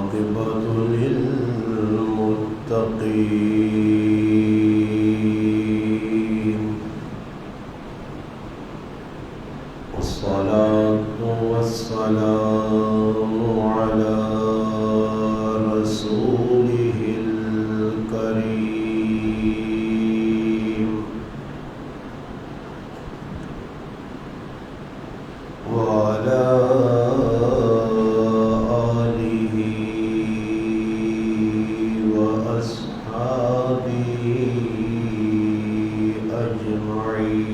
والعاقبة للمتقين والصلاة والسلام على رسوله الكريم وعلى آله وأصحابه أجمعين.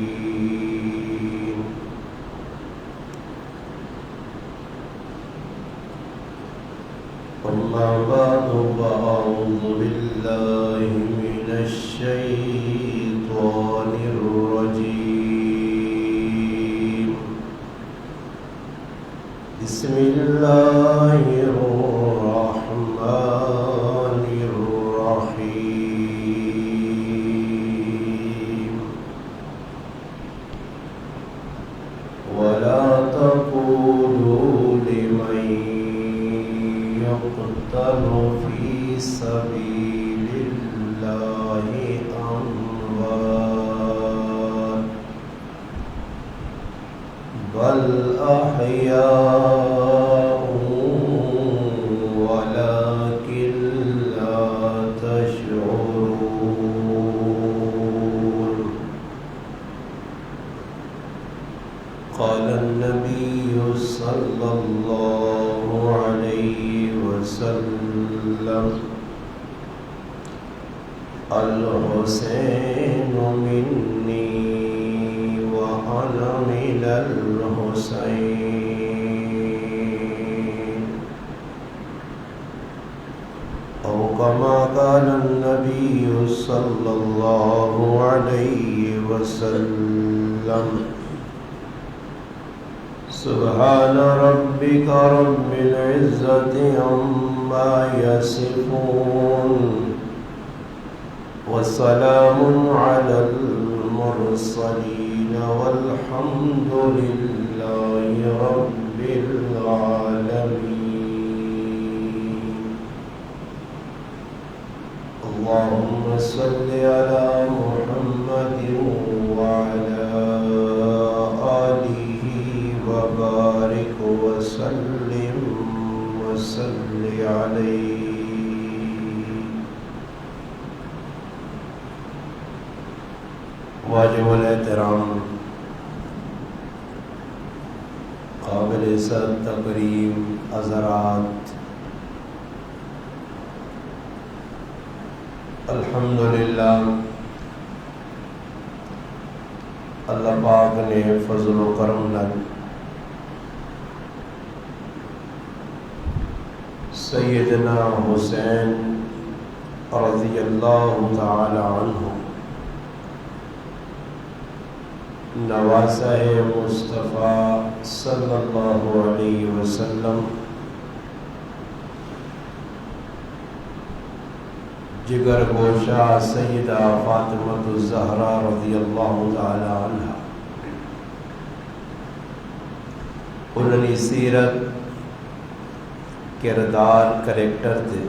أما بعد فأعوذ بالله من الشيطان الرجيم. بسم الله الرحمن الرحيم. ولا تقولوا لمن يقتل في سبيل الله أموات بل أحياء ولكن لا تشعرون. قال النبي صلى الله عليه وسلم: الحسين مني وأنا من الحسين، أو كما قال النبي صلى الله عليه وسلم. سبحان ربك رب العزة عما يصفون وسلام على المرسلين والحمد لله رب العالمين. اللهم صل على محمد وعلى آله وبارك وسلم وصل عليه. واجب الاحترام قابل عزت تکریم حضرات، الحمدللہ اللہ پاک نے فضل و کرم نال سیدنا حسین رضی اللہ تعالی عنہ نواسہ مصطفیٰ صلی اللہ علیہ وسلم جگر گوشہ سیدہ فاطمہ الزہرا رضی اللہ تعالی عنہ انہی سیرت کردار کریکٹر تھے.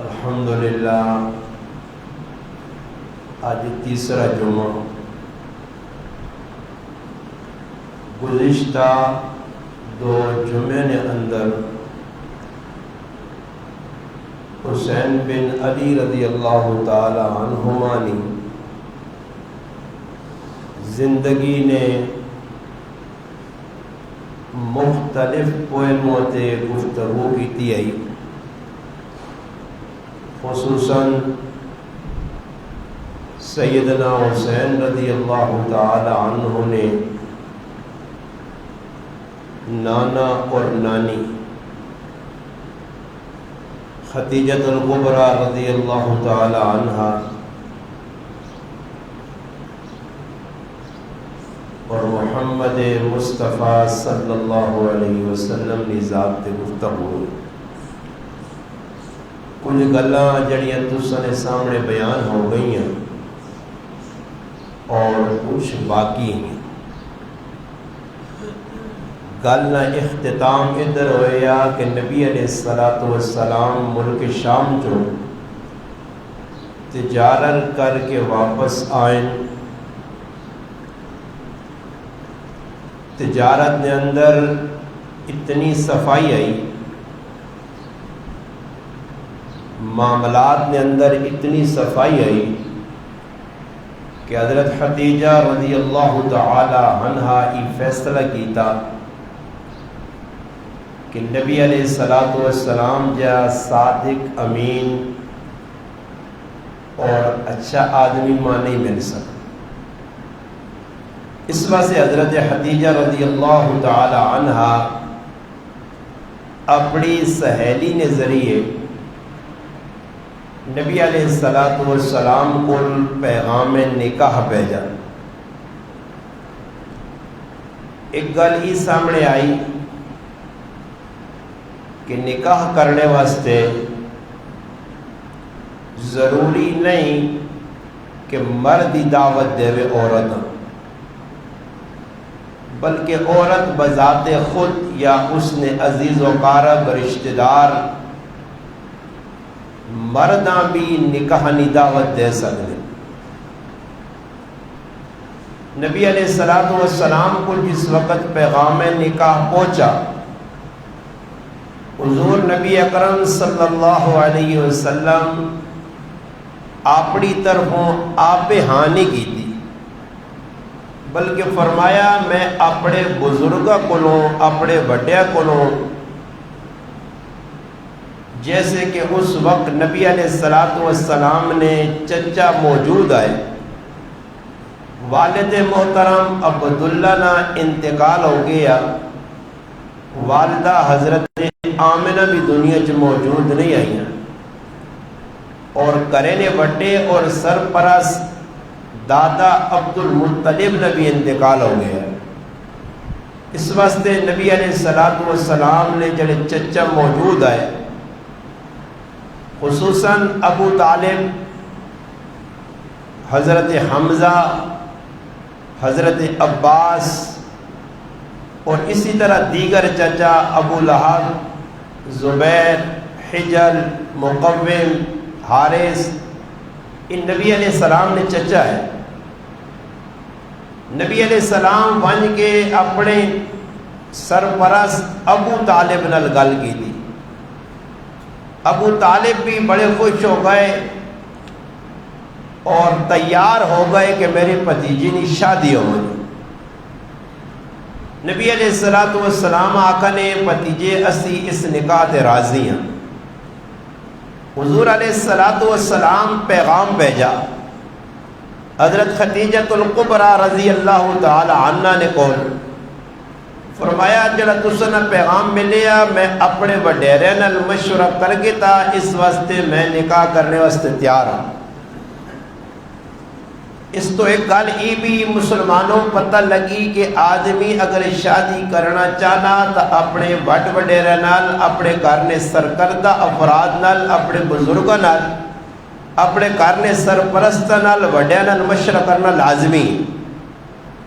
الحمدللہ آج تیسرا جمعہ، گزشتہ دو جمعے نے اندر حسین بن علی رضی اللہ تعالی عنہما نے زندگی نے مختلف پوئموں تے گفتگو کی آئی، خصوصاً سیدنا حسین رضی اللہ تعالی عنہ نے نانا اور نانی خدیجۃ الکبریٰ رضی اللہ تعالی عنہا اور محمد مصطفیٰ صلی اللہ علیہ وسلم نے ذات گفتگو کچھ گلاں جڑیاں تساں سامنے بیان ہو گئی ہیں اور کچھ باقی ہیں. گل اختتام ادھر ہویا کہ نبی علیہ الصلوۃ والسلام ملک شام جو تجارت کر کے واپس آئیں. تجارت نے اندر اتنی صفائی آئی، معاملات نے اندر اتنی صفائی آئی کہ حضرت خدیجہ رضی اللہ تعالی عنہا یہ فیصلہ کیتا کہ نبی علیہ الصلوۃ والسلام جا صادق امین اور اچھا آدمی ماں نہیں مل سکتا. اس وجہ سے حضرت خدیجہ رضی اللہ تعالی عنہا اپنی سہیلی نے ذریعے نبی علیہ الصلوۃ والسلام کو پیغام نکاح بھیجا. ایک گل ہی سامنے آئی کہ نکاح کرنے واسطے ضروری نہیں کہ مرد ہی دعوت دے عورت، بلکہ عورت بذات خود یا اس نے عزیز و قارب رشتہ دار مرداں بھی نکاح نی دعوت دے سکتے. نبی علیہ الصلوۃ والسلام کو جس وقت پیغام نکاح پہنچا، حضور نبی اکرم صلی اللہ علیہ وسلم اپنی طرفوں آپ ہانی کی تھی، بلکہ فرمایا میں اپنے بزرگوں کو اپنے بڑے کو، جیسے کہ اس وقت نبی علیہ الصلوۃ والسلام نے چچا موجود آئے، والد محترم عبداللہ نا انتقال ہو گیا، والدہ حضرت آمنہ بھی دنیا چ موجود نہیں آئی، اور کرینے وڈے اور سرپرست دادا عبد المطلب نے بھی انتقال ہو گیا. اس واسطے نبی علیہ الصلوۃ والسلام نے جڑے چچا موجود آئے، خصوصاً ابو طالب، حضرت حمزہ، حضرت عباس اور اسی طرح دیگر چچا ابو لہب، زبیر، حجر، مقوم، حارث، ان نبی علیہ السلام نے چچا ہے. نبی علیہ السلام ون کے اپنے سرپرست ابو طالب نال گل کی تھی. ابو طالب بھی بڑے خوش ہو گئے اور تیار ہو گئے کہ میرے بھتیجی کی شادی ہو گئی. نبی علیہ الصلوۃ والسلام آقا نے بھتیجے اسی اس نکاح تے راضی ہیں. حضور علیہ الصلوۃ والسلام پیغام بھیجا. حضرت خدیجہ الکبریٰ رضی اللہ تعالی عنہ نے کون فرمایا جڑا تساں پیغام ملیا میں اپنے وڈیرے نال مشورہ کر کے تا اس واسطے میں نکاح کرنے واسطے تیار ہوں. اس تو ایک گل یہ بھی مسلمانوں پتہ لگی کہ آدمی اگر شادی کرنا چاہنا تو اپنے وڈ وڈیرے نال، اپنے گھر نے سرکردہ افراد نال، اپنے بزرگوں نال، اپنے گھر نے سرپرست نال، وڈیا نال مشورہ کرنا لازمی.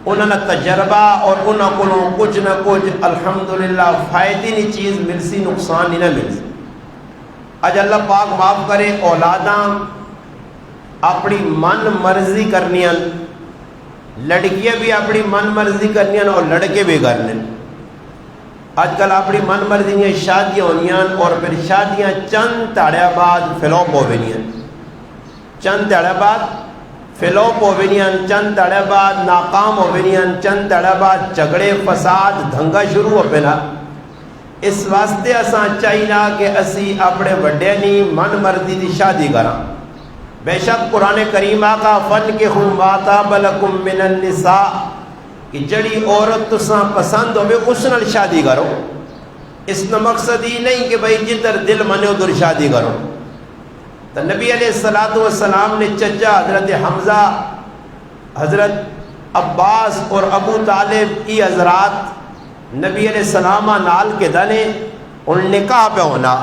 انہوں نے تجربہ اور انہوں کو کچھ نہ کچھ الحمدللہ فائدی نہیں چیز مل سی، نقصان نہیں نہ مل سی. اج اللہ پاک معاف کرے اولاداں اپنی من مرضی کرنیاں، لڑکیاں بھی اپنی من مرضی کرنیاں اور لڑکے بھی کرنے. آج کل اپنی من مرضی شادیاں ہونیاں اور پھر شادیاں چند تاڑیا بعد فلوپ ہو گئیاں، چند تاڑیا بعد فلوپ ہو گئیاں، چند تاڑیا بعد ناکام ہو گئیاں، چند تاڑیا بعد جھگڑے فساد دھنگا شروع ہو پینا. اس واسطے اساں چاہیے کہ اسی اپنے وڈے نی من مرضی دی شادی کراں. بے شک قرآن کریم آقا فن کے خماتا بلکم من النساء کہ جڑی عورت تساں پسند ہوئے اس نال شادی کرو. اس کا مقصد ہی نہیں کہ بھئی جدھر دل منے ادھر شادی کرو. تو نبی علیہ الصلوۃ والسلام نے چچا حضرت حمزہ، حضرت عباس اور ابو طالب یہ حضرات نبی علیہ السلام نال کے دنے ان نکاح پہ ہونا.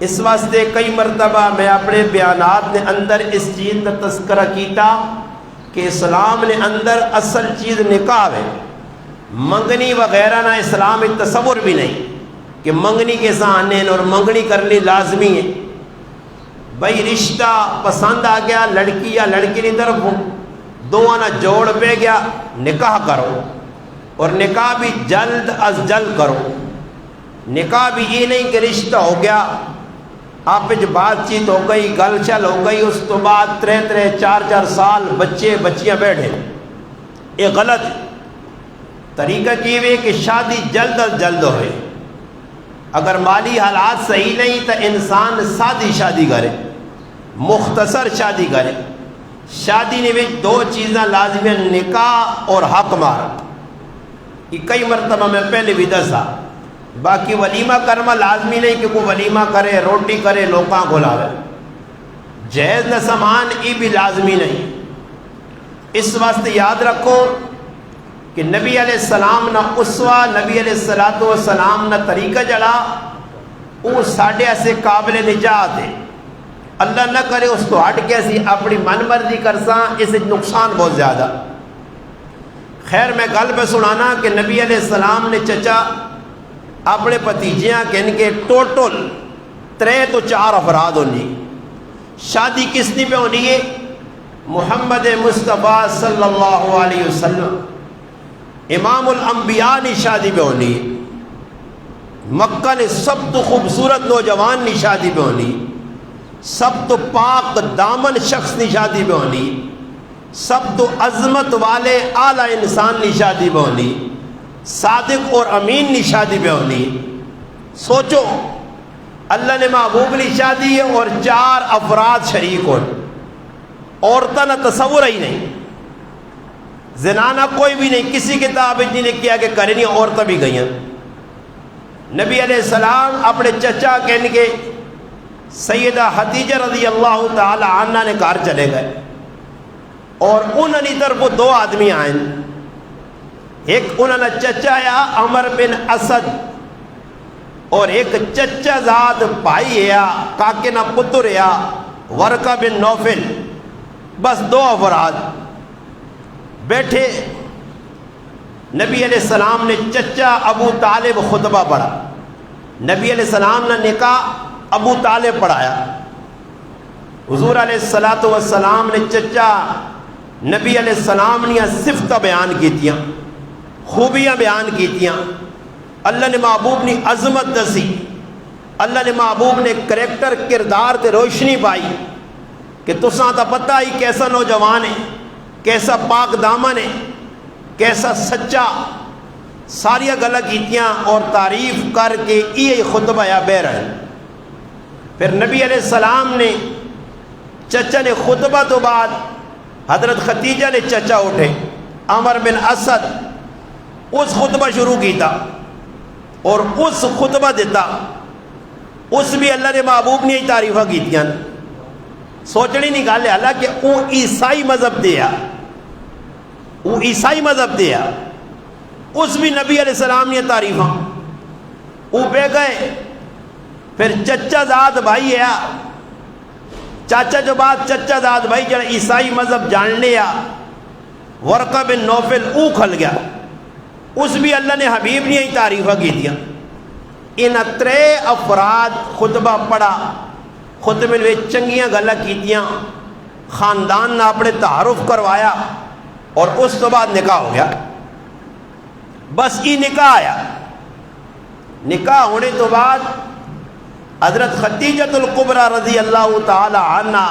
اس واسطے کئی مرتبہ میں اپنے بیانات نے اندر اس چیز کا تذکرہ کیتا کہ اسلام نے اندر اصل چیز نکاح ہے. منگنی وغیرہ نہ اسلام ایک تصور بھی نہیں کہ منگنی کے سانے اور منگنی کرنی لازمی ہے. بھائی رشتہ پسند آ گیا، لڑکی یا لڑکی کی طرف دونوں نہ جوڑ پہ گیا، نکاح کرو، اور نکاح بھی جلد از جلد کرو. نکاح بھی یہ نہیں کہ رشتہ ہو گیا، آپ جو بات چیت ہو گئی، گل چل ہو گئی، اس تو بعد 3-4 سال بچے بچیاں بیٹھے. یہ غلط طریقہ کی ہوئے کہ شادی جلد از جلد ہوئے. اگر مالی حالات صحیح نہیں تو انسان سادی شادی کرے، مختصر شادی کرے. شادی نے بھی 2 چیزاں لازمی ہیں، نکاح اور حق مار. یہ کئی مرتبہ میں پہلے بھی دسا. باقی ولیمہ کرنا لازمی نہیں کہ کوئی ولیمہ کرے، روٹی کرے، لوکاں کو لاوے. جہیز نہ سامان یہ بھی لازمی نہیں. اس واسطے یاد رکھو کہ نبی علیہ السلام نہ اسوہ، نبی علیہ السلام نہ طریقہ جڑا وہ ساڑھے ایسے قابل نجات ہے. اللہ نہ کرے اس تو ہٹ کے اسی اپنی من مرضی کرساں، اس سے نقصان بہت زیادہ. خیر میں گل پہ سنانا کہ نبی علیہ السلام نے چچا اپنے بھتیجیاں کہ ان کے ٹوٹل 3 تو 4 افراد ہونی. شادی کس نے پہ ہونی ہے؟ محمد مصطفیٰ صلی اللہ علیہ وسلم امام الانبیاء نے شادی پہ ہونی. مکہ نے سب تو خوبصورت نوجوان نے شادی پہ ہونی، سب تو پاک دامن شخص نے شادی پہ ہونی، سب تو عظمت والے اعلیٰ انسان نے شادی پہ ہونی، صادق اور امین نے شادی پہ ہونی. سوچو اللہ نے محبوب نے شادی ہے اور 4 افراد شریک ہو. عورتوں نہ تصور ہی نہیں، زنانہ کوئی بھی نہیں، کسی کتاب نے نہیں کیا کہ کرے نہیں، عورتیں بھی گئی ہیں. نبی علیہ السلام اپنے چچا کہنے کے سیدہ خدیجہ رضی اللہ تعالی عنہ نے گھر چلے گئے اور انہوں نے طرف 2 آدمی آئیں. ایک انہوں نے چچا یا عمر بن اسد اور ایک چچا زاد بھائی یا کاکے نہ پتر یا ورقہ بن نوفل. بس 2 افراد بیٹھے. نبی علیہ السلام نے چچا ابو طالب خطبہ پڑھا. نبی علیہ السلام نے نکاح ابو طالب پڑھایا. حضور علیہ السلام نے چچا نبی علیہ السلام نے صفتہ بیان کی تیاں، خوبیاں بیان کی تیاں. اللہ نے محبوب نے عظمت دسی، اللہ نے محبوب نے کریکٹر کردار تے روشنی پائی کہ تساں تا پتہ ہی کیسا نوجوان ہے، کیسا پاک دامن ہے، کیسا سچا. ساری گلہ کیتیاں اور تعریف کر کے یہ خطبہ یا بہ رہے. پھر نبی علیہ السلام نے چچا نے خطبہ تو بعد حضرت خدیجہ نے چچا اٹھے عمر بن اسد اس خطبہ شروع کیتا اور اس خطبہ دیتا. اس بھی اللہ نے محبوب نے تعریفہ کیتیاں. سوچنی نہیں گل ہے حالانکہ وہ عیسائی مذہب دیا، وہ عیسائی مذہب دیا، اس بھی نبی علیہ السلام نے تعریفاں. وہ بے گئے. پھر چچا زاد بھائی ہے، چاچا جو بات چچا زاد بھائی جڑا عیسائی مذہب جان لیا، ورقہ بن نوفل او کھل گیا. اس بھی اللہ نے حبیب نے تعریفہ کی دیا. ان 3 افراد خطبہ پڑھا. خطبے میں چنگیاں گلہ کیتیاں، خاندان نے اپنے تعارف کروایا اور اس تو بعد نکاح ہو گیا. بس یہ نکاح آیا. نکاح ہونے تو بعد حضرت خدیجۃ الکبریٰ رضی اللہ تعالی عنہ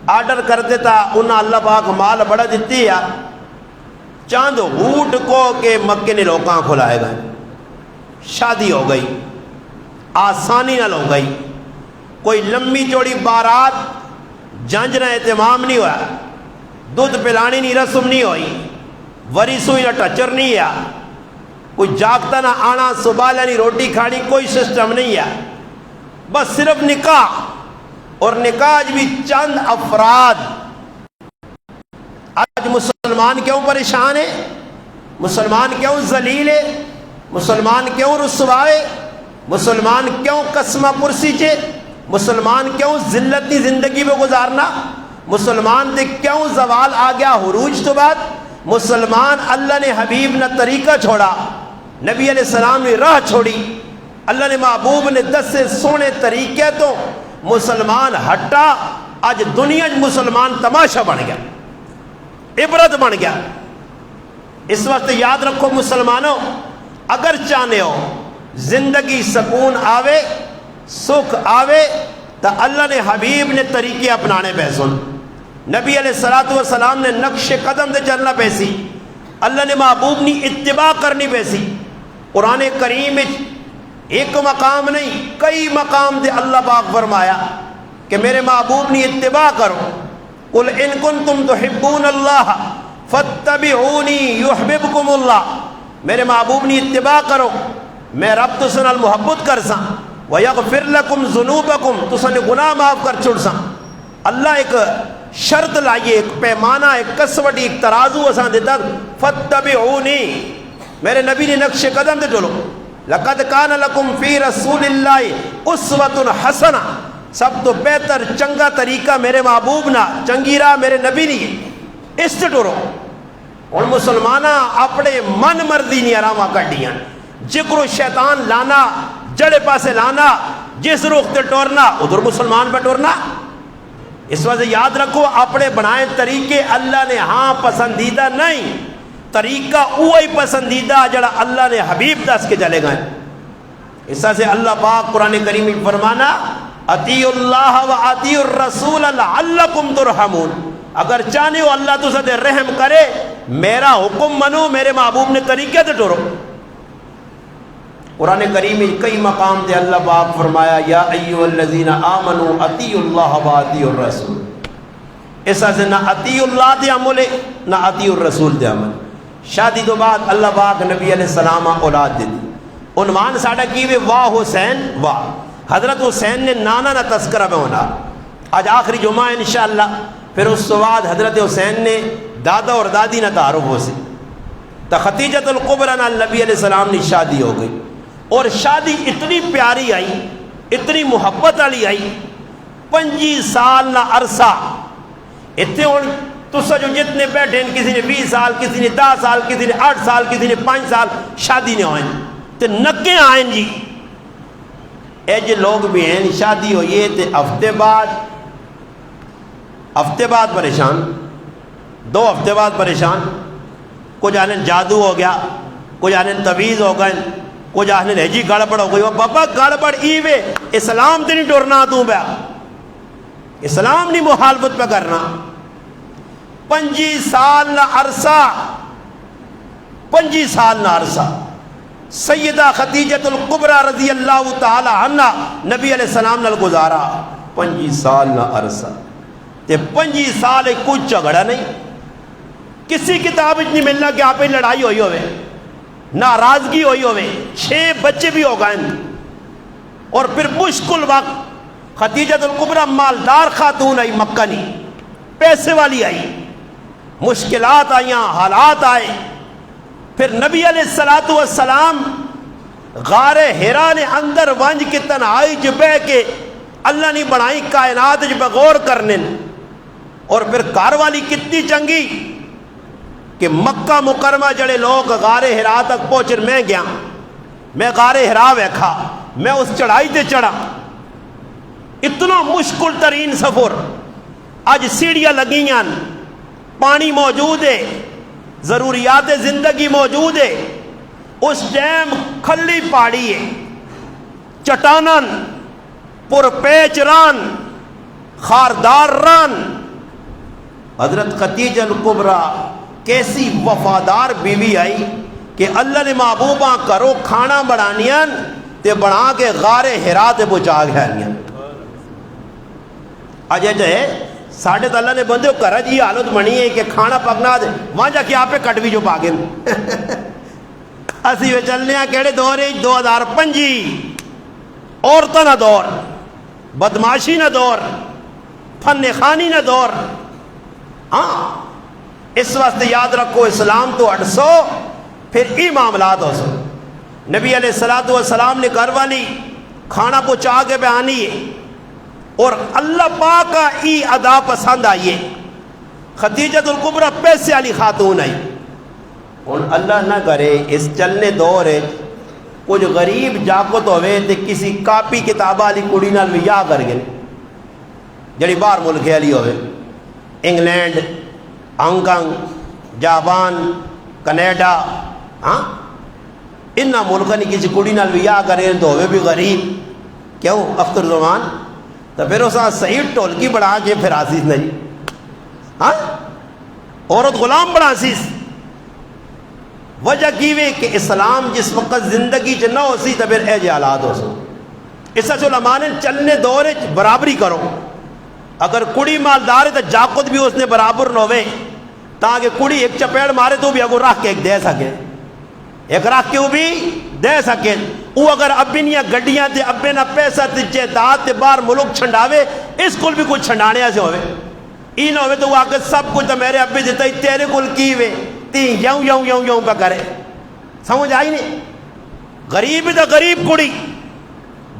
آرڈر کر دیتا. انہاں اللہ پاک مال بڑا دیتی ہے، چاند ہوٹ کو کہ مکے نے لوکاں کھلائے گئے. شادی ہو گئی، آسانی نہ ہو گئی. کوئی لمبی چوڑی بارات جنج نہ اہتمام نہیں ہوا، دودھ پلانی نہیں رسم نہیں ہوئی، وری سوئی نہ ٹچر نہیں ہے، کوئی جاگتا نہ آنا صبح لانی روٹی کھانی، کوئی سسٹم نہیں ہے. بس صرف نکاح. اور نکاح بھی چند افراد. آج مسلمان کیوں پریشان ہے؟ مسلمان کیوں ذلیل ہے؟ مسلمان کیوں رسوا ہے؟ مسلمان کیوں قسمہ پرسی چے؟ مسلمان کیوں ذلتی زندگی میں گزارنا؟ مسلمان دے کیوں زوال آ گیا حروج تو بعد؟ مسلمان اللہ نے حبیب نہ طریقہ چھوڑا، نبی علیہ السلام نے راہ چھوڑی، اللہ نے محبوب نے 10 سے سونے طریقے تو مسلمان ہٹا، آج دنیا مسلمان تماشا بن گیا، عبرت بن گیا۔ اس وقت یاد رکھو مسلمانوں، اگر چاہنے ہو زندگی سکون آوے، سکھ آوے، تو اللہ نے حبیب نے طریقے اپنانے پہ سن، نبی علیہ السلام نے نقش قدم سے چلنا پیسی، اللہ نے محبوب نے اتباع کرنی پیسی۔ قرآن کریم ایک مقام نہیں کئی مقام سے اللہ پاک فرمایا کہ میرے محبوب نے اتباع کرو، قل ان کنتم تحبون اللہ فاتبعونی یحببکم اللہ، میرے محبوب نے اتباع کرو، میں رب تسن المحبت کر ساں، ویغفر لکم ذنوبکم، تسن گناہ معاف کر چھڑ ساں۔ اللہ ایک شرط لائیے، ایک پیمانہ، ایک کسوٹی، ایک ترازو اساں دیتا، فاتبعونی، میرے نبی نے نقش قدم دے ڈولو، لقد کان لکم فی رسول اللہ اسوۃ حسنہ، سب تو بہتر چنگا طریقہ میرے محبوب نا، چنگی راہ میرے نبی نہیں، اس سے ٹورو۔ اور مسلمانہ اپنے من مرضی نہیں آرامہ کڈیاں، جکر شیطان لانا، جڑے پاسے لانا، جس رخ تے ٹورنا ادھر مسلمان پہ ٹورنا۔ اس وجہ یاد رکھو اپنے بنائے طریقے اللہ نے ہاں پسندیدہ نہیں، طریقہ وہی پسندیدہ جڑا اللہ نے حبیب دس کے چلے گئے۔ اس سے اللہ پاک قرآن کریم میں فرمانا اطیعوا اللہ و اطیعوا الرسول لعلکم ترحمون، اگر چاہنے ہو اللہ تو سے رحم کرے، میرا حکم منو، میرے محبوب نے طریقے سے ٹورو۔ قرآن کریم میں کئی مقام دے اللہ پاک فرمایا یا ایھا الذین آمنوا اطیعوا اللہ و اطیعوا الرسول، اس سے نہ اطیعوا اللہ دے عمل نہ اطیعوا الرسول دے عمل۔ شادی تو بعد اللہ پاک نبی علیہ السلام اولاد دے دی، عنوان ساڑا کیوے واہ حسین واہ، حضرت حسین نے نانا نہ تذکرہ میں ہونا، آج آخری جمعہ انشاءاللہ، پھر اس کے بعد حضرت حسین نے دادا اور دادی نہ تعارف ہو سی، تو خدیجۃ الکبریٰ نال نبی علیہ السلام نے شادی ہو گئی، اور شادی اتنی پیاری آئی، اتنی محبت والی آئی، 25 سال نہ عرصہ اتنے ہوں تسا جو جتنے بیٹھے ہیں، کسی نے 20 سال، کسی نے 10 سال، کسی نے 8 سال، کسی نے 5 سال شادی نہیں ہوئیں، تو نکے آئیں جی، اے جو لوگ بھی ہیں شادی ہوئی ہے تو ہفتے بعد پریشان، 2 ہفتے بعد پریشان، کچھ آنے جادو ہو گیا، کچھ آنے تویز ہو گئے، کچھ آنے رہجی گڑبڑ ہو گئی، وہ بابا گڑبڑ ایوے اسلام تے نہیں ٹورنا تو بیا، اسلام نہیں مخالفت پہ کرنا۔ 25 سال نہ عرصہ، 25 سال نہ عرصہ سیدہ خدیجۃ الکبریٰ رضی اللہ تعالی عنہ نبی علیہ السلام نال گزارا، 25 سال نہ عرصہ، تے 25 سال ایک کوئی جھگڑا نہیں، کسی کتاب نہیں ملنا کہ آپ لڑائی ہوئی ہوئے، ناراضگی ہوئی ہوئے، 6 بچے بھی ہو گئے، اور پھر مشکل وقت خدیجۃ الکبریٰ مالدار خاتون آئی، مکہ نہیں، پیسے والی آئی، مشکلات آئیاں، حالات آئے، پھر نبی علیہ السلام غار حرا نے اندر ونج کے تنہائی جو بہ کے اللہ نے بنائی کائنات جو بغور کرنے، اور پھر گھر والی کتنی چنگی کہ مکہ مکرمہ جڑے لوگ غار حرا تک پہنچے، میں گیا، میں غار حرا ویکھا، میں اس چڑھائی تے چڑھا، اتنا مشکل ترین سفر، آج سیڑھیاں لگیاں، پانی موجود ہے، ضروریات زندگی موجود ہے، اس ٹائم کھلی پہاڑی ہے، چٹانن پرپیچ ران، خاردار ران، حضرت خدیجہ الکبریٰ کیسی وفادار بیوی آئی کہ اللہ نے محبوبہ کرو کھانا بڑھانیاں تے بڑھا کے غار حرا تے پہنچا گیا۔ اجے جائے ساڑھے تو اللہ نے بندے کرا جی حالت بنی ہے کہ کھانا پکنا دے، وہاں جا کے آپ پہ کٹ بھی جو پاگے اسی وے چلنے ہیں کہڑے دور ہے، 2025 عورتوں نہ دور، بدماشی نہ دور، فن خانی نہ دور۔ ہاں اس واسطے یاد رکھو اسلام تو 800 پھر ای معاملات ہو سو۔ نبی علیہ السلام نے گھر والی کھانا پہنچا کے بیانی ہے، اور اللہ پاک کا ای ادا پسند آئیے۔ خدیجۃ الکبریٰ پیسے والی خاتون آئی، ہوں اللہ نہ کرے اس چلنے دور کچھ غریب جاگت ہوئے تے کسی کاپی کتاب والی کڑی نال ویاہ کر گئے جڑی باہر ملک والی ہوئے، England, Hong Kong, Japan, Canada, ہاں انہاں ملکاں کی کسی کڑی نال ویاہ کرے تو ہوئے بھی غریب، کیوں اختر زمان تو پھر اس صحیح ٹولکی بڑھا کے پھر آسیس نہیں، ہاں عورت غلام بڑھا سیس۔ وجہ کیوے کہ اسلام جس وقت زندگی چ نہ ہو سی تو پھر اے جے حالات ہو سو۔ اس علماء نے چلنے دورے برابری کرو، اگر کڑی مالدار ہے تو جاکت بھی اس نے برابر نہ ہوئے تاکہ کڑی ایک چپیڑ مارے تو بھی اگر رکھ کے ایک دے سکے، ایک رکھ کے وہ بھی دے سکے۔ وہ اگر ابنیاں گڈیاں تے ابے نہ پیسہ تے جائیداد تے باہر ملک چھنڈاوے، اس کل بھی کچھ چھنڈانے سے ہوئے، ای نہ ہوئے تو وہ آگے سب کچھ تو میرے ابے دیتا ہی تیرے کل کی ہوئے تی یوں یوں یوں یوں پہ کرے۔ سمجھ آئی نہیں؟ غریب تو غریب کڑی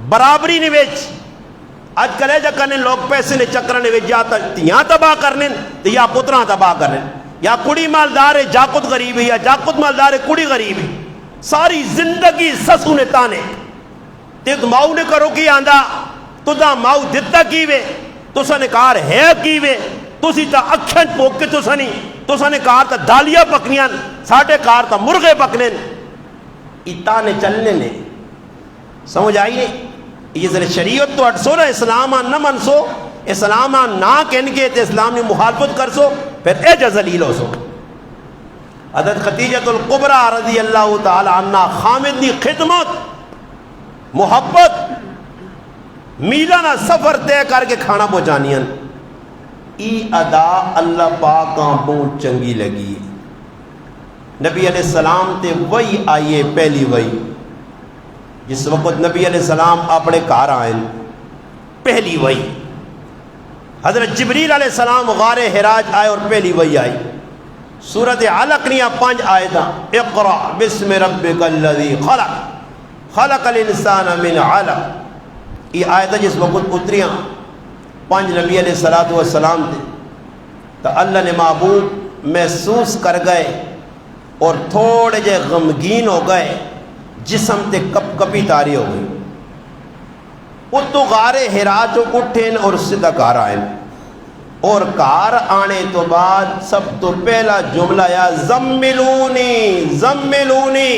برابری نہیں ویچ۔ آج کلے جا کرنے لوگ پیسے نے چکرنے ویچ جاتا یہاں تباہ کرنے یا پتران تباہ کرنے، یا کڑی مالدار ہے جاکت غریب ہے، یا جاکت مالدار ہے کڑی غریب ہے، ساری زندگی سسو نے تانے تیت ماؤ نے کرو کی آندہ تو دا ماؤ دیتا کیوے تو سا نے کار ہے کیوے تو سی تا اکھن پوک کے تو سا نے کار تا دالیاں پکنیاں ساٹھے کار تا مرغے پکنے اتانے چلنے نے۔ سمجھ آئی نہیں؟ یہ ذرا شریعت تو اٹھ سو نا، اسلام نہ من سو، اسلام نہ کہن کے تے اسلام نے مخالفت کر سو پھر اے جا ذلیل ہو سو۔ حضرت خدیجۃ الکبریٰ رضی اللہ تعالی عنہ خامد دی خدمت محبت میلانہ سفر طے کر کے کھانا پہنچانیاں، ای ادا اللہ پاک بہت چنگی لگی۔ نبی علیہ السلام تے وہی آئیے پہلی وہی جس وقت نبی علیہ السلام اپنے گھر آئے پہلی وہی، حضرت جبریل علیہ السلام غار حراج آئے اور پہلی وہی آئی۔ سورۃ علق نیاں 5 آیتاں، اقرأ بسم ربک الذی خلق خلق الانسان من علق، یہ آیتیں جس وقت اتریاں 5 نبی علیہ السلام تھے تو اللہ نے محبوب محسوس کر گئے اور تھوڑے جے غمگین ہو گئے، جسم تے کپ کپی تاری ہو گئی۔ وہ تو غار حراج اٹھیں اور سیدھا گھر آئیں، اور گھر آنے تو بعد سب تو پہلا جملہ یا زملونی زملونی،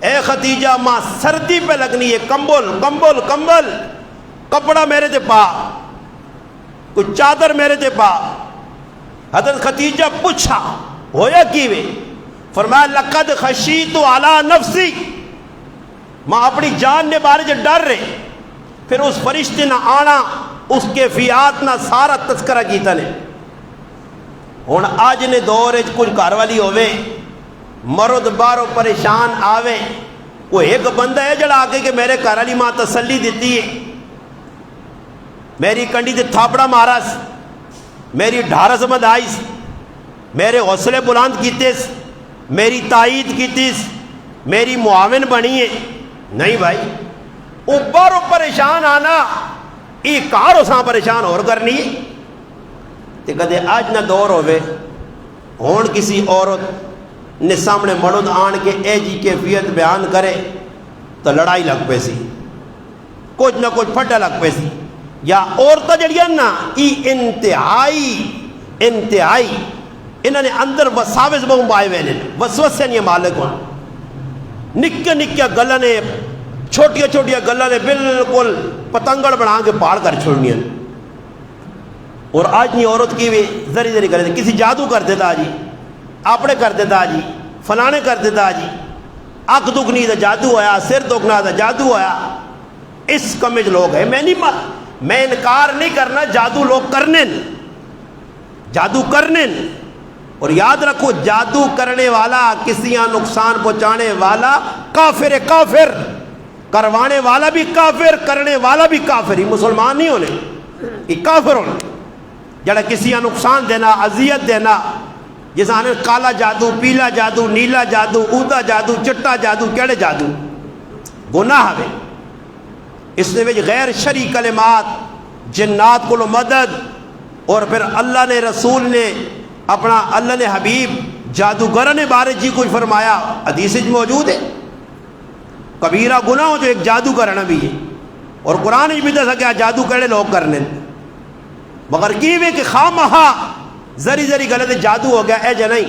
اے خدیجہ ماں سردی پہ لگنی ہے، کمبل کمبل کمبل، کپڑا میرے تے پا، کوئی چادر میرے تے پا۔ حضرت خدیجہ پوچھا ہویا کیوے؟ فرمایا لقد خشیت علی نفسی، ماں اپنی جان نے بارے جو ڈر رہے، پھر اس فرشتے نہ آنا اس کے فیات نہ سارا تذکرہ کیتا نے۔ ہون آج نے دور کچھ گھر والی ہوئے مرد بارو پریشان آوے، وہ ایک بندہ ہے جڑا آگے کہ میرے گھر والی ماں تسلی دیتی ہے، میری کنڈی تے تھاپڑا ماراس، میری ڈھارس مدائیس، میرے حوصلے بلند کیتیس، میری تائید کیتیس، میری معاون بنی ہے۔ نہیں بھائی، اوپر پریشان آنا یہ کار اساں پریشان اور کرنی تے کدے آج نہ دور ہوئے ہون کسی عورت نے سامنے مرد آن کے اے جی کیفیت بیان کرے تو لڑائی لگ پے سی، کچھ نہ کچھ پھٹا لگ پے سی، یا عورتیں جڑیاں نا ای انتہائی انہوں نے اندر وساوس بہم پائے ہوئے وسوسے نہیں مالک ہوں، نکے نکے گلہ نے چھوٹیا چھوٹیا گلہ نے بالکل پتنگڑ بنا کے پاڑ کر چھوڑنی ہیں۔ اور آج نہیں عورت کی بھی ذری ذری کر دیتا، کسی جادو کر دیتا جی، اپنے کر دیتا جی، فلانے کر دیتا جی، آنکھ دکھنی تو جادو ہویا، سر دکھنا تو جادو ہویا۔ اس کمج لوگ ہیں، میں انکار نہیں کرنا، جادو لوگ کرنے جادو کرنے، اور یاد رکھو جادو کرنے والا کسی یہاں نقصان پہنچانے والا کافر ہے، کافر کروانے والا بھی کافر، کرنے والا بھی کافر، ہی مسلمان نہیں ہونے، یہ کافر ہونے جڑا کسی یہاں نقصان دینا، اذیت دینا، جس آنے کالا جادو، پیلا جادو، نیلا جادو، اودا جادو، چٹا جادو، کیڑے جادو گناہ ہے۔ اس نے بھی غیر شرعی کلمات، جنات کو مدد، اور پھر اللہ نے رسول نے اپنا، اللہ نے حبیب جادوگر نے بارے جی کوئی فرمایا حدیث میں موجود ہے کبیرہ گناہ ہو جو ایک جادو کرنا بھی ہے اور قرآن بھی دس کیا جادو کرنے لوگ کرنے مگر کی وے کہ خامہا زری زری غلط جادو ہو گیا اے جنائی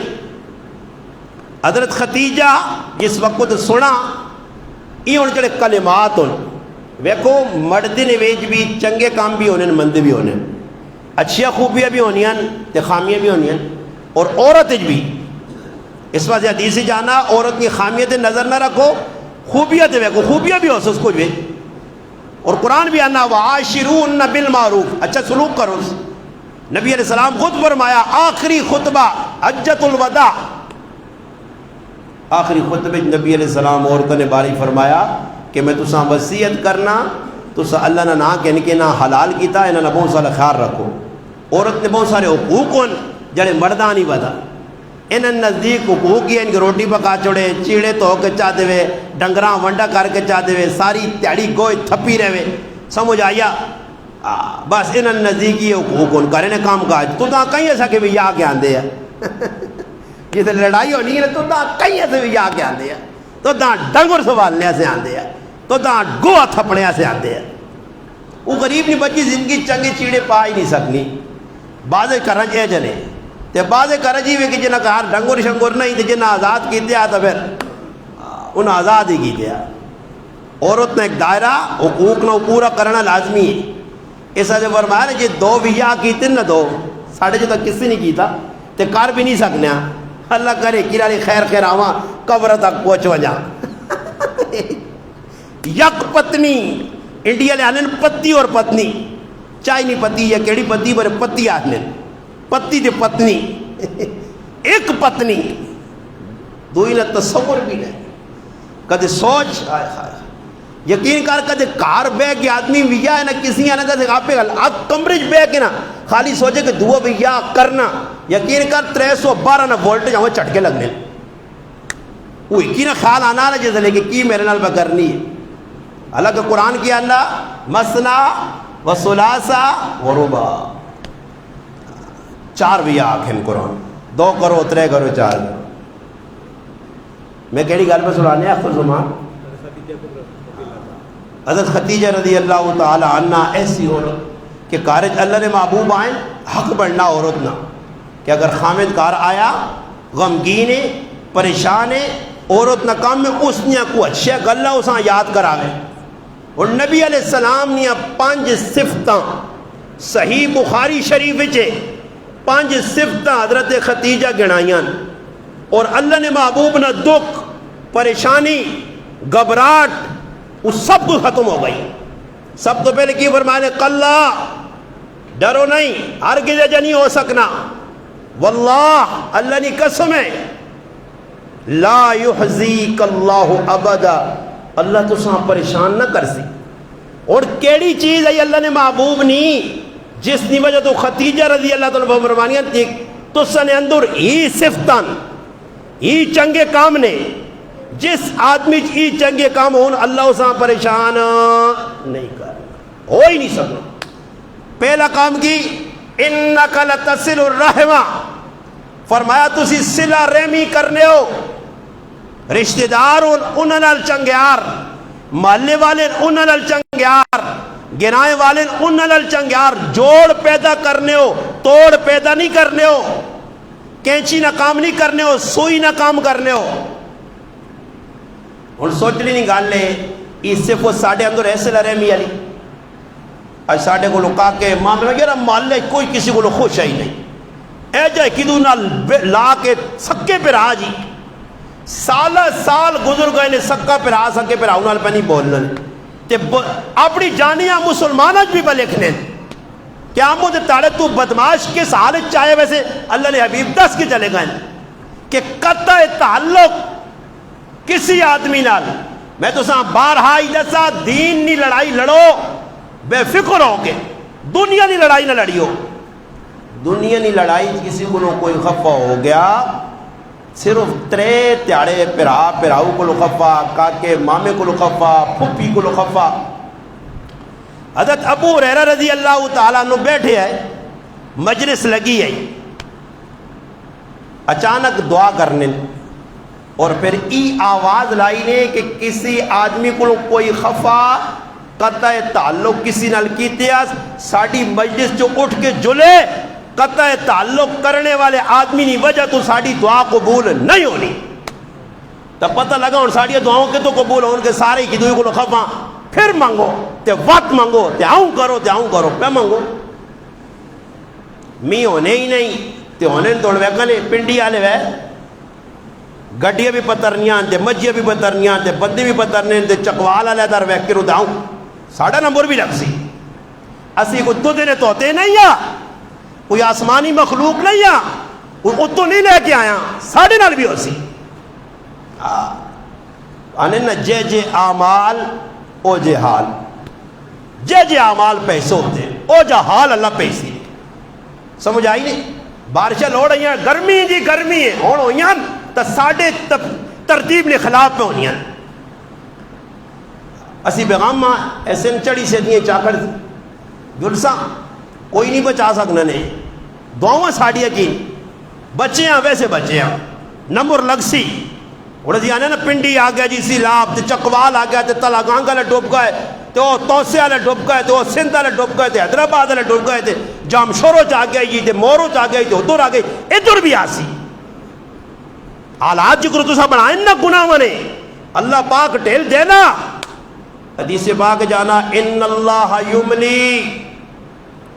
حضرت ختیجہ جس وقت سنا یہ ان کے کلمات ہوں ویکھو مرد نے ویج بھی چنگے کام بھی ہونے مندے بھی ہونے اچھیا خوبیاں بھی ہونی تے خامیاں بھی ہونی اور عورت بھی اس واسطے حدیث جانا عورت کی خامیت نظر نہ رکھو خوبیاں تے ویکھو خوبیاں بھی ہو سو اس کو بھی اور قرآن بھی آنا وعاشرون بالمعروف اچھا سلوک کرو نبی علیہ السلام خود فرمایا آخری خطبہ حجۃ الوداع آخری خطبے نبی علیہ السلام عورتوں نے باری فرمایا کہ میں تساں وصیت کرنا تساں اللہ نہ کہنے کے نہ حلال کیتا انہاں نہ بہت سارا خیال رکھو عورت نے بہت سارے حقوق ہوں جڑے مرداں نہیں پتا انہاں نزدیک حقوق ہی ان کی روٹی پکا چھوڑے چیڑے تو کے چاہ دے ڈنگراں ونڈا کر کے چاہ دے ساری تیاڑی گوئے تھپی رہے سمجھ آیا بس انہاں نزدیک یہ حقوق ہوں کرنے کام کاج تو تاں کہیں ایسا کہ بھی یا کے آندے ہیں جیسے لڑائی ہونی ہے تو تاں کہیں ایسے بھی یا کے آندے ہیں تو تاں ڈنگر سوالنے سے آندے ہیں تو تاں گوہ تھپڑے سے آندے ہیں وہ غریب نہیں بچی زندگی چنگے چیڑے پا ہی نہیں سکنی بازے کرنج اے جنے تے بازے کرنجی ہوئے کہ جنہ کہار ڈنگر شنگر نہیں تے جنہ آزاد کی دیا تو پھر ان آزاد ہی کی دیا عورت نے ایک دائرہ حقوق نہ پورا کرنا لازمی ہے ایسا جو فرمایا نا جی دو بھی یا کی تن نہ دو ساڑھے جو تک کسی نہیں کیتا تے کار بھی نہیں سکنے اللہ کرے کیرالی خیر خیر آواں قبر تک پہنچ وجا یک پتنی انڈیا لے آنے پتی اور پتنی چاہی نہیں پتی یا کیڑی پتی پر پتی آنے پتی تے پتنی ایک پتنی دوئی نہ تصور بھی نہیں کدے سوچ یقین کر کدے کار بے کے آدمی ویا ہے نا کسی آنے کدے آپ پہ کمبریج بے کے نا خالی سوچے کہ دعا بھی یا کرنا یقین کر 312 نہ وولٹیج ہمیں چٹکے لگنے وہ کی نہ خیال آنا نا جیسے لے کہ کی میرے نال بکرنی ہے حالانکہ قرآن کی اللہ مسنا و ثلاثہ و رباع 4 بھی آنکھیں قرآن 2 کرو 3 کرو 4 کرو میں کہڑی گل پہ سنانے آخر زمان حضرت ختیجہ رضی اللہ تعالی عنہ ایسی عورت کہ کارج اللہ نے محبوب آئیں حق بڑھنا عورت نہ کہ اگر خامد کار آیا غمگین ہے پریشان ہے عورت نہ کام میں اس نے کو اچھا گلہ اساں یاد کراوے اور نبی علیہ السلام نے 5 صفتاں صحیح بخاری شریف وچے 5 صفتاں حضرت ختیجہ گنائیاں اور اللہ نے محبوب نہ دکھ پریشانی گھبراہٹ وہ سب کچھ ختم ہو گئی سب تو پہلے کی فرمانے کلا ڈرو نہیں ہرگز ایجا نہیں ہو سکنا واللہ اللہ نے قسم ہے لا یحزیک اللہ ابدا اللہ تو ساں پریشان نہ کر سی اور کیڑی چیز ہے اللہ نے محبوب نہیں جس نے وجہ تو ختیجہ رضی اللہ تعالیٰ فرمانیاں تھی تو سنے اندر ہی صفتان ہی چنگے کام نے جس آدمی ہی چنگے کام ہون اللہ اساں پریشان نہیں کر ہو ہی نہیں سکنا پہلا کام کی انک لتصل الرحمہ فرمایا تسی صلہ رحمی کرنے ہو رشتہ دار انہاں نال چنگیار محلے والے انہاں نال چنگیار گنائے والے انہاں نال چنگیار جوڑ پیدا کرنے ہو توڑ پیدا نہیں کرنے ہو کینچی نہ کام نہیں کرنے ہو سوئی نہ کام کرنے ہو اور سوچ لی نہیں گال لے اس سے وہ ساڑھے اندر ایسے رحمی علی آج ساڑھے کو لکا کے معاملہ گیا محلے کوئی کسی کو خوش ہی نہیں اے جائے کدو نہ لا کے سکے پر آ جی سالہ سال گزر گئے نے سکا پر آ سکے پر آؤں پہ نہیں بولنا تے اپنی جانیاں مسلمانہ بھی پہ لکھنے کیا مجھے تاڑے تو بدماش کس حالت چاہے ویسے اللہ نے حبیب 10 کے چلے گئے کہ قطع تعلق کسی آدمی نال میں تو ساں بارہا ہی دسا دین نہیں لڑائی لڑو بے فکر ہو کے دنیا نہیں لڑائی نہ لڑیو دنیا نہیں لڑائی کسی کو کوئی خفا ہو گیا صرف 3 تیاڑے پراؤ کو خفا کاکے مامے کو خفا پھپھی کو خفا حضرت ابو ہریرہ رضی اللہ تعالیٰ عنہ بیٹھے ہے مجلس لگی ہے اچانک دعا کرنے اور پھر ای آواز لائی نے کہ کسی آدمی کو کوئی خفا قطع تعلق کسی نال کیتے ساڑی مجلس جو اٹھ کے جلے قطع تعلق کرنے والے آدمی نہیں وجہ تو ساڑی دعا قبول نہیں ہونی. تو پتہ لگا ہوں ساڑی دعاؤں کے تو قبول ہون کے سارے کی دوئی کو خفا پھر مانگو تے وقت مانگو تے آؤں کرو پہ مانگو می ہونے ہی نہیں تے ہونے توڑ ویکنے پنڈی آلے وے گڈیاں بھی پترنیاں تے مجھے بھی پترنیاں تے بدی بھی پترنے تے چکوال آلے در ویک کے رو داؤں ساڑھا نمبر بھی لگ سی اسی کو دو دینے توتے نہیں یا کوئی آسمانی مخلوق نہیں یا کوئی اتو نہیں لے کے آیا ساڑھے نال بھی ہو سی آنے نا جے جے آمال او جے حال جے جے آمال پیسے ہوتے ہیں او جا حال اللہ پیسی سمجھ آئی نہیں بارشہ لوڑ ہیں گرمی جی گرمی ہے ہون ہوئی ہیں تا ساڑھے ترتیب نے خلاف پہ ہونی ہیں اسی بیغام ماں ایسے چڑی سے دیئے چاکڑ جلسا کوئی نہیں بچا سکنا نہیں دعاوں ساڑھی یقین بچے ہیں ویسے بچے ہیں نمبر لگ سی اور جی آنے نا پنڈی آ گیا جی سی لاب تے چکوال آ گیا تے تلا گانگا لے ڈوب گئے تے وہ توسے والے ڈوب گئے تے وہ سندھ والے ڈوب گئے تے حیدرآباد والے ڈوب گئے تے جام شورو چ آ گیا جی تے مورو چ آ گیا تے ادھر آ گئی ادھر بھی آسی حالات جکر تو سا بنائیں نا گناہ ونے اللہ پاک ٹھیل دینا حدیث پاک جانا ان اللہ یملی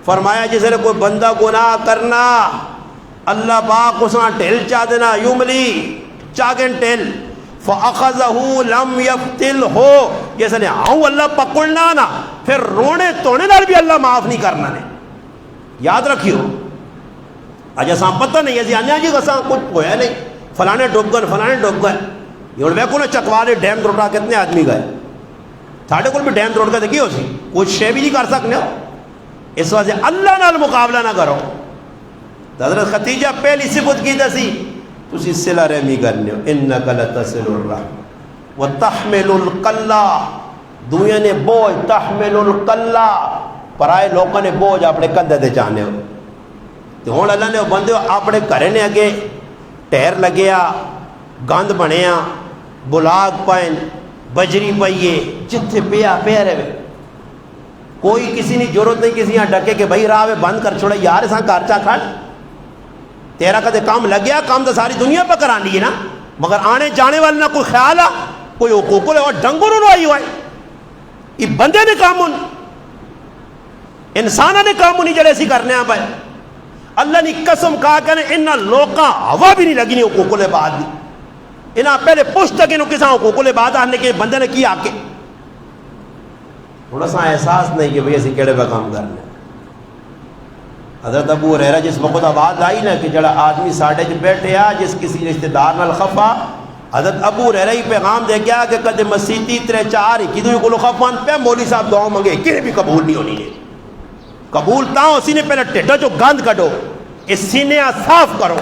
فرمایا جس نے کوئی بندہ گناہ کرنا اللہ پاک اساں ٹھیل چاہ دینا یملی چاگن ٹھیل فَأَخَذَهُ لَمْ يَفْتِلْهُ جیسے نے آؤں اللہ پکڑنا نا پھر رونے تونے نال بھی اللہ معاف نہیں کرنا نے یاد رکھیو آج اساں پتہ نہیں ہے آنے آجی اساں کچھ ہویا نہیں فلانے ڈوب گئے یہ اور ویکو نا چکوالے ڈیم روڑا کتنے آدمی گئے تھاڑے کل بھی ڈیم روڑ گئے دیکھی ہو سی کچھ شے بھی نہیں کر سکنے ہو اس وجہ سے اللہ نال مقابلہ نہ کرو حضرت خدیجہ پہلی صفت کی دسی تسی صلہ رحمی کرنے ہو انکا لتصل الرحم وتحمل القلہ دنیا نے بوجھ تحمل القلہ پرائے لوگوں نے بوجھ اپنے کندھے دے چاہنے ہو تو ہون اللہ نے بندے اپنے گھرے نے اگے ٹیر لگیا گند بنیا بلاگ پائن بجری پائیے جتھے پیا رہے کوئی کسی نے ضرورت نہیں کسی یہاں ڈکے کہ بھائی راہ بند کر چھوڑے یار اساں کارچا کھڑ تیرا کدے کام لگ گیا کام تو ساری دنیا پہ کرانی ہے نا مگر آنے جانے والے نہ کوئی خیال آ کوئی حقوق لے اور ڈنگر انہوں آئی ہوئے یہ بندے نے کام ان انسانہ نے کام انہی جڑے سی کرنے ہیں بھائی اللہ نے قسم کہا کہ انہا لوکاں ہوا بھی نہیں لگی نہیں حقوق لے بعد دی انہا پہلے پوچھ تک انہوں کسا حقوق لے بعد آنے کے بندے نے کی آکے تھوڑا سا احساس نہیں کہ بھئی ایسی کیڑے پہ کام کرنے حضرت ابو ہریرہ جس وقت آواز آئی نا کہ جڑا آدمی ساڑھے جو بیٹھے آ جس کسی رشتہ دار نال خفا حضرت ابو ہریرہ ہی پیغام دے گیا کہ کدے مسیتی ترے چار ہی کدھو کو خفان پہ مولی صاحب دعاؤں منگے کنے بھی قبول نہیں ہونی ہے قبول تاؤں اسی نے پہلے ٹھٹا جو گند کٹو اس سینے صاف کرو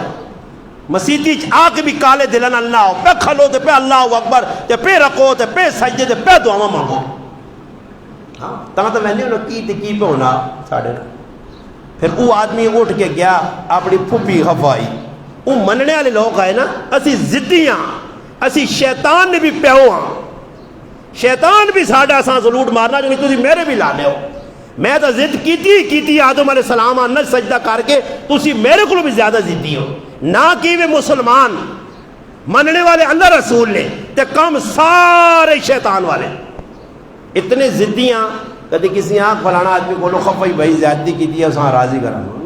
مسیتی آکے بھی کالے دلن اللہ ہو پہ کھلو تے پہ اللہ اکبر تے پہ رکو تے پہ سجدے تے پہ دعاؤں منگو تاں تو میں نے انہوں کی پہ ہونا ساڑھے نا پھر وہ آدمی اٹھ کے گیا اپنی پھوپی خفائی وہ مننے والے لوگ آئے نا اسی زدیاں اسی شیطان نے بھی پیو ہاں شیطان بھی ساڑھا ساں ضلوٹ مارنا جو نہیں تُسی میرے بھی لانے ہو میں تو ضد کیتی آدم علیہ السلام آنا سجدہ کر کے تُسی میرے کو بھی زیادہ ضدی ہو نہ کہ وہ مسلمان مننے والے اللہ رسول نے تے کم سارے شیطان والے اتنے ضدیاں کدی کسی آنکھ فلانا آدمی کو لو خفائی بھائی زیادتی کی تھی اساں راضی کرانا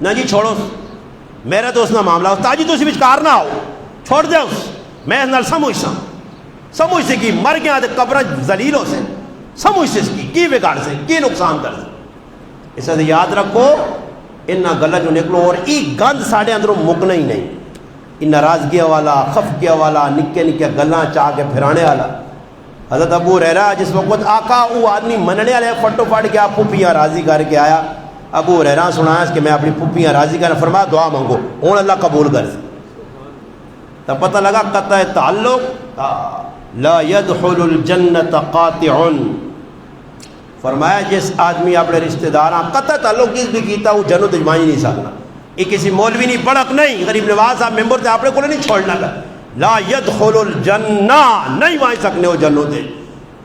نہ جی چھوڑو میرا تو اس نہ معاملہ ہو تاجی تو اسی بچکار نہ ہو چھوڑ دے اس میں نال سمجھ سے کی مر گیا تے قبر ذلیل ہو سے سمجھ سے کی بگاڑ سے کی نقصان کر سے اس سے یاد رکھو انہا گلہ جو نکلو اور ایک گند ساڑھے اندروں مکنا ہی نہیں ان ناراضگی والا خفگی والا نکے نکے گلاں چاہ کے پھرانے والا حضرت ابو ہریرہ جس وقت آقا وہ آدمی مننے والے پھٹو پھٹ گیا پھوپیاں راضی کر کے آیا ابو ہریرہ سنایا کہ میں اپنی پھوپیاں راضی کر فرمایا دعا مانگو ہون اللہ قبول کر تب پتہ لگا قطع تعلق لا يدخل الجنت قاطع فرمایا جس آدمی اپنے رشتہ داراں قطع تعلق کس بھی کیتا وہ جنت جمائی نہیں سکنا یہ کسی مولوی نہیں بڑک نہیں غریب نواز صاحب ممبر تے اپنے کو نہیں چھوڑنا گا لا يدخل الجنہ نہیں وہاں سکنے ہو جنوں دے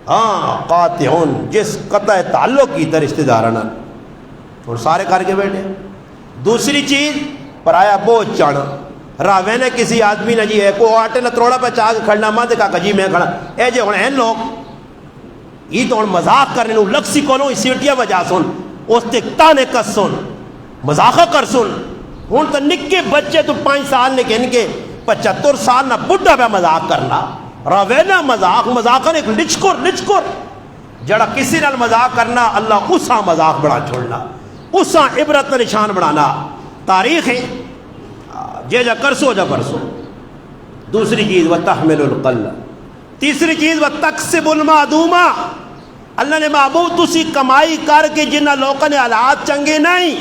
ہاں قاطعون جس قطع تعلق کی در رشتہ دارانہ اور سارے کر کے بیٹھے. دوسری چیز پرایا بوجھ چانا راوے نے کسی آدمی نے جی ہے کو آٹے نہ تروڑا پہ چاہ کے کھڑنا ماں دے کہا جی میں کھڑا اے جی ہونے ہیں لوگ یہ تو مذاق کرنے نو لکسی کونوں اس سیٹیا وجہ سن اس تکتانے کس سن مذاقہ کر سن ہون تو نکے بچے تو 5 سال نے کہن کے 75 سال نہ بڑھا پہ مذاق کرنا راوے نہ مذاقہ ایک لچکر جڑا کسی نال مذاق کرنا اللہ اسا مذاق بڑا چھوڑنا اسا عبرت نشان بڑھانا تاریخ ہے جا کرسو جا کرسو. دوسری چیز وَتَحْمِلُ الْقَلَّ. تیسری چیز وَتَقْسِبُ الْمَعْدُومَ. اللہ نے معبود تسی کمائی کر کے جنہ لوگوں نے حالات چنگے نہیں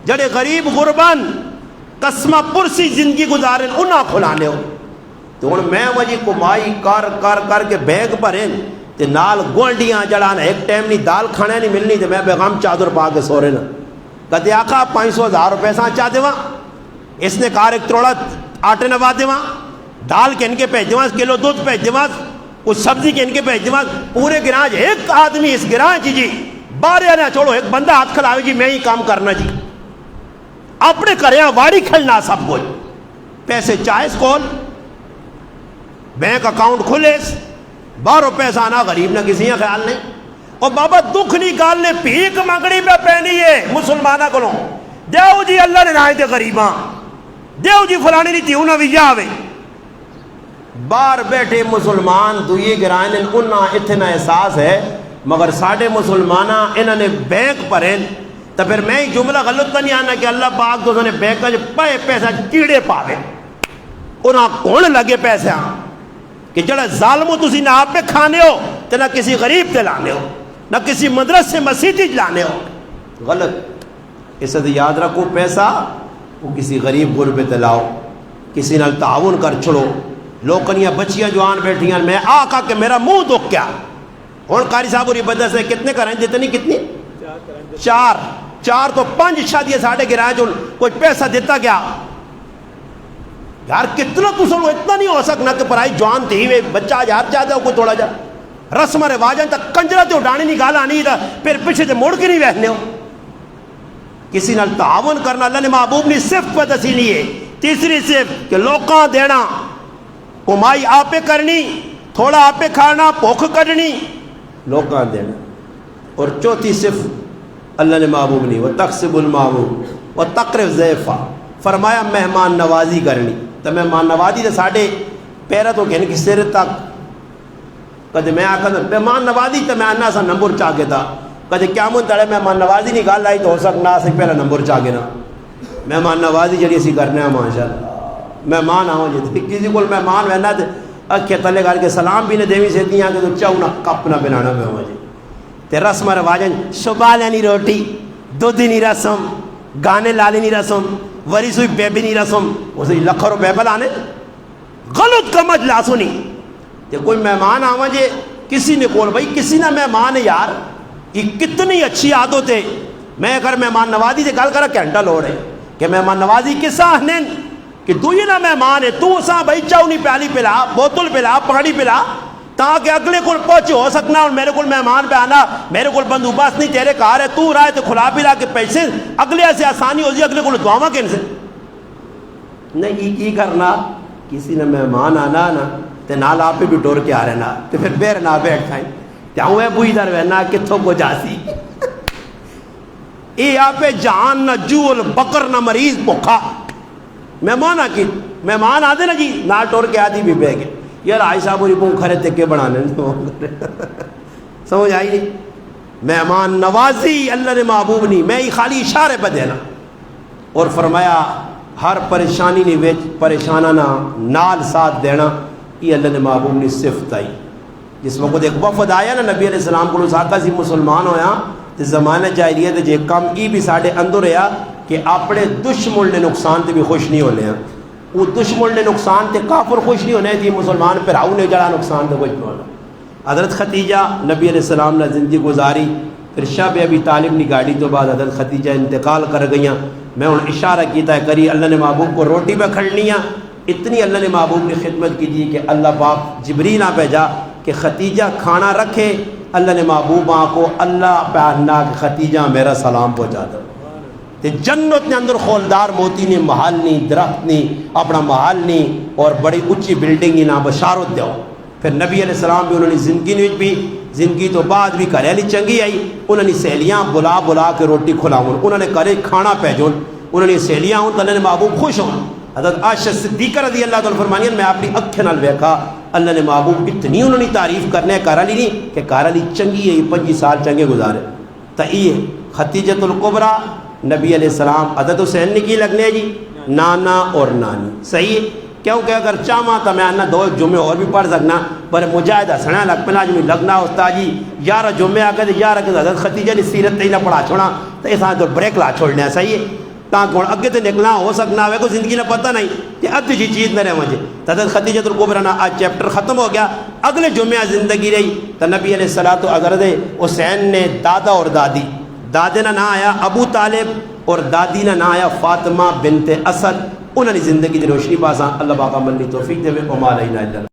جڑے غریب غربان قسمہ پرسی زندگی گزارے انہاں کھلانے ہو تو ان میں وجہ کمائی کر کے بیگ بھریں تے نال گوانڈیاں جڑانا ایک ٹائم نہیں دال کھانے نہیں ملنی تے میں بیغام چادر پا کے سو رہے نا کہتے آقا 500,000 روپے ساں چاہ دے وہاں اس نے کار ایک تروڑا آٹے نوا دے وہاں دال کے ان کے پیج دیواں کلو دودھ پیج دیواں کچھ سبزی کے ان کے پیج دیواں پورے گراج ایک آدمی اس گراج جی بارے آنا چھوڑو ایک بندہ ہاتھ کھلاوے جی میں ہی کام کرنا جی اپنے کریاں واڑی کھلنا سب کچھ پیسے چاہیس کون بینک اکاؤنٹ کھلیس 12 پیسہ آنا غریب نہ کسی کا خیال نہیں اور بابا دکھ نہیں گالنے پیک مگڑی پہ پہنی ہے مسلمانہ کو دیو جی اللہ نے نائے تھے غریباں دیو جی فلانی نہیں تھی انہاں بھی جاوے بار بیٹھے مسلمان دوئی گرائن انہاں اتنا احساس ہے مگر ساڑھے مسلمانہ انہوں نے بینک پریں تو پھر میں ہی جملہ غلط نہیں آنا کہ اللہ پاک تو نے بینک کا جو پائے پیسہ کیڑے پاوے انہاں کون لگے پیسے کہ جڑا ظالموں تسی نہ آپ پہ کھانے ہو تو نہ کسی غریب تے لانے ہو نہ کسی مدرسے مسیحی لانے ہو غلط اس سے یاد رکھو پیسہ وہ کسی غریب غربے تے لاؤ کسی نال تعاون کر چھڑو لوکنیاں بچیاں جوان بیٹھیاں میں آقا کہ میرا منہ دکھ کیا اور قاری صاحب اور بدہ سے کتنے کرائیں دیتے نہیں کتنی 4 تو 5 شادیاں ساڑھے گرائیں جو کچھ پیسہ دیتا کیا یار کتنا تو سنو اتنا نہیں ہو سکنا کہ پرائی جوان تھی ہوئے بچہ یار جا دے کوئی تھوڑا جا رسم رواجن تک کنجرہ تے اٹھانے نہیں گالا نہیں تھا پھر پیچھے سے موڑ کے نہیں بیٹھنے ہو کسی نال تعاون کرنا اللہ نے محبوب نے صرف پتہ سی نہیں ہے. تیسری صرف کہ لوکاں دینا کمائی آپ کرنی تھوڑا آپ کھانا بھوک کڈنی لوکاں دینا. اور چوتھی صرف اللہ نے محبوب نہیں وتقسب المحبوب وتقرب ضیفا فرمایا مہمان نوازی کرنی. تو مہمان نوازی تو ساڑھے پیرا تو کہنے کی سر تک کدے میں آکھا مہمان نوازی تو میں آنا سا نمبر چاہ کے تھا کدے کیا من تڑے مہمان نوازی نہیں گال لائی تو ہو سکنا سے پہلا نمبر چاہ کے نا مہمان نوازی جڑی اسی کرنے ہیں ماشاءاللہ مہمان آؤں جی کسی کو مہمان وہنا تھے اکھے تلے گار کے سلام بھی نے دیوی سے دیاں کہ تو چاہو نا کپ نہ بنانا میں ہوں جی تے رسم رواجن صبح لینی روٹی دودھی رسم گانے لالینی رسم وری سوئی بیبی نہیں رسم اسے لکھرو بیبل آنے غلط کمج لاسو نہیں تے کوئی مہمان آواں جے کسی نے کول بھائی کسی نہ مہمان ہے یار یہ کتنی اچھی عادت ہے. میں اگر مہمان نوازی سے گل کرا گھنٹہ لو رہے کہ مہمان نوازی کس آہنین کہ تو یہ نہ مہمان ہے تو سا بھائی چاؤنی پیالی پلا بوتل پلا پانی پلا تاکہ اگلے کو پہنچے ہو سکنا اور میرے کو مہمان پہ آنا میرے کو بندوبست نہیں تیرے کار ہے تو رہا ہے تو کھلا پلا کے پیسے اگلے سے آسانی ہو جائے اگلے کو دعاواں کن سے نہیں کی کرنا کسی نے مہمان آنا نا تے نال آپ بھی ٹور کے آ رہے نا تے پھر بیر نہ بیٹھ کھائیں تیاؤں ہے بوئی در وینا کتھوں کو جاسی ای آپ جان نہ جول بکر نہ مریض بکھا مہمان کی مہمان آدھے نا جی نال ٹور کے آدھی بھی بے گئے یار عائشہ بوری بوں کھرے تکے بڑھانے سمجھ آئی نہیں. مہمان نوازی اللہ نے محبوب نہیں میں ہی خالی اشارے پہ دینا اور فرمایا ہر پریشانی نہیں ویچ پریشانہ نال ساتھ دینا یہ اللہ نے محبوب نے صفت آئی. جس وقت ایک وفد آیا نا نبی علیہ السلام کو ساکہ سی مسلمان ہویا تو زمانہ جاہلیت جے کم ای بھی ساڑھے اندر رہا کہ اپنے دشمن نے نقصان تے بھی خوش نہیں ہونے ہیں وہ دشمن نے نقصان تے کافر خوش نہیں ہونے تھی مسلمان پھر آؤ نے جڑا نقصان تے خوش نہیں ہونا. حضرت ختیجہ نبی علیہ السلام نے زندگی گزاری پھر شب ابی طالب کی گاڑی تو بعد حضرت خدیجہ انتقال کر گئیاں. میں ہوں اشارہ کیتا ہے کری اللہ نے محبوب کو روٹی پہ کھڑنیاں. اتنی اللہ نے محبوب نے خدمت کی تھی کہ اللہ پاک جبریل پہ جا کہ ختیجہ کھانا رکھے. اللہ نے محبوب کو اللہ پہ آنا کہ ختیجہ میرا سلام پہنچا دو. تے جنت نے اندر خولدار موتی نے محل نہیں درخت نہیں اپنا محل نہیں اور بڑی اچھی بلڈنگ ہی نہ بشارت دیو. پھر نبی علیہ السلام بھی انہوں نے زندگی تو بعد بھی گھر والی چنگی آئی. انہوں نے سہیلیاں بلا کے روٹی کھلاؤں. انہوں نے کرے کھانا پیجون. انہوں نے سہیلیاں ہوں تو اللہ نے محبوب خوش ہوں. حضرت عائشہ صدیقہ رضی اللہ تعالیٰ فرمانی میں اپنی اکھیں نال ویکھا اللہ نے محبوب اتنی انہوں نے تعریف کرنے گھر والی نہیں کہ گھر والی چنگی ہے 25 سال چنگے گزارے. تو یہ ختیجۃ الکبریٰ نبی علیہ السلام حضرت حسین نے کی لگنے جی نانا اور نانی. صحیح ہے کیونکہ اگر چاہاں تو میں آنا 2 جمعے اور بھی پڑھ سکنا پر مجاہد ہسنا لگ پہ جی لگنا استاد جی 11 جمعے آ کے 11 کے حضرت ختیجہ نے سیرت تے نہ پڑھا چھوڑا تو اس تو بریک لا چھوڑنا. صحیح ہے تاکہ ہوں اگے تو نکلنا ہو سکنا ہوئے کوئی زندگی نے پتہ نہیں کہ ادھی جی چیز نہ رہے مجھے. حضرت ختیجۃ الکبریٰ نا آج چیپٹر ختم ہو گیا. اگلے جمعہ زندگی رہی تو نبی علیہ الصلوۃ والسلام حسین نے دادا اور دادی دادے نا آیا ابو طالب اور دادی نا آیا فاطمہ بنت اسد. انہوں نے زندگی دی روشنی پاساں اللہ پاک عمل دی توفیق دے. وما علینا الا